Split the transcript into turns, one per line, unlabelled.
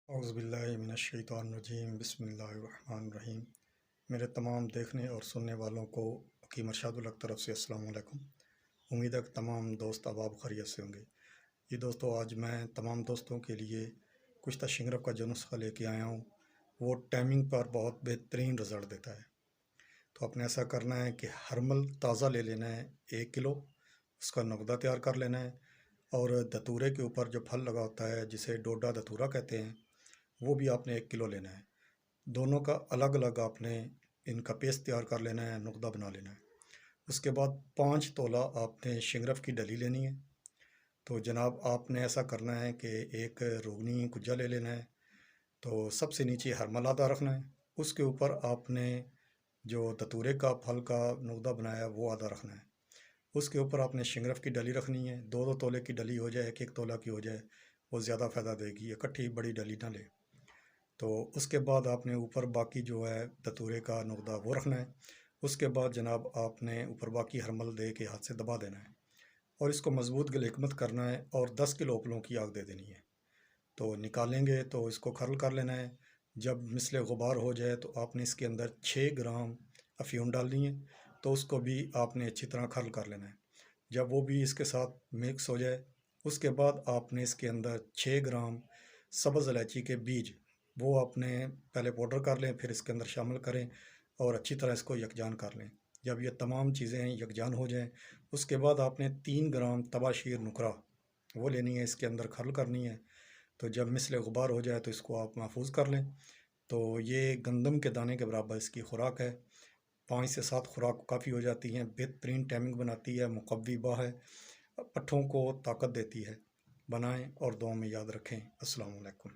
اعوذ باللہ من الشیطان الرجیم بسم اللہ الرحمن الرحیم۔ میرے تمام دیکھنے اور سننے والوں کو حکیم ارشاد الحق طرف سے السلام علیکم۔ امید ہے کہ تمام دوست احباب خیریت سے ہوں گے۔ یہ دوستو، آج میں تمام دوستوں کے لیے کچھ شنگرف کا جو نسخہ لے کے آیا ہوں، وہ ٹائمنگ پر بہت بہترین رزلٹ دیتا ہے۔ تو آپ نے ایسا کرنا ہے کہ ہرمل تازہ لے لینا ہے 1 کلو، اس کا نقدہ تیار کر لینا ہے، اور دتورے کے اوپر جو پھل لگا ہوتا ہے جسے ڈوڈا دتورا کہتے ہیں، وہ بھی آپ نے 1 کلو لینا ہے۔ دونوں کا الگ الگ آپ نے ان کا پیسٹ تیار کر لینا ہے، نقدہ بنا لینا ہے۔ اس کے بعد 5 تولہ آپ نے شنگرف کی ڈلی لینی ہے۔ تو جناب، آپ نے ایسا کرنا ہے کہ ایک روغنی کجا لے لینا ہے، تو سب سے نیچے ہرمل آدھا رکھنا ہے، اس کے اوپر آپ نے جو دتورے کا پھل کا نقدہ بنایا ہے وہ آدھا رکھنا ہے، اس کے اوپر آپ نے شنگرف کی ڈلی رکھنی ہے۔ 2 تولے کی ڈلی ہو جائے، 1 تولہ کی ہو جائے، وہ زیادہ فائدہ دے گی، اکٹھی بڑی ڈلی نہ لے۔ تو اس کے بعد آپ نے اوپر باقی جو ہے دتورے کا نقدہ وہ رکھنا ہے۔ اس کے بعد جناب آپ نے اوپر باقی ہرمل دے کے ہاتھ سے دبا دینا ہے، اور اس کو مضبوط گلحکمت کرنا ہے، اور 10 کلو اپلوں کی آگ دے دینی ہے۔ تو نکالیں گے تو اس کو کھرل کر لینا ہے۔ جب مثل غبار ہو جائے تو آپ نے اس کے اندر 6 گرام افیون ڈالنی ہے، تو اس کو بھی آپ نے اچھی طرح کھرل کر لینا ہے۔ جب وہ بھی اس کے ساتھ مکس ہو جائے، اس کے بعد آپ نے اس کے اندر 6 گرام سبز الائچی کے بیج، وہ آپ نے پہلے پاؤڈر کر لیں، پھر اس کے اندر شامل کریں اور اچھی طرح اس کو یکجان کر لیں۔ جب یہ تمام چیزیں یکجان ہو جائیں، اس کے بعد آپ نے 3 گرام تبا شیر نکرا وہ لینی ہے، اس کے اندر کھرل کرنی ہے۔ تو جب مثل غبار ہو جائے تو اس کو آپ محفوظ کر لیں۔ تو یہ گندم کے دانے کے برابر اس کی خوراک ہے۔ 5 سے 7 خوراک کافی ہو جاتی ہیں، بہترین ٹائمنگ بناتی ہے، مقوی با ہے، پٹھوں کو طاقت دیتی ہے۔ بنائیں اور دعاؤں میں یاد رکھیں۔ السلام علیکم۔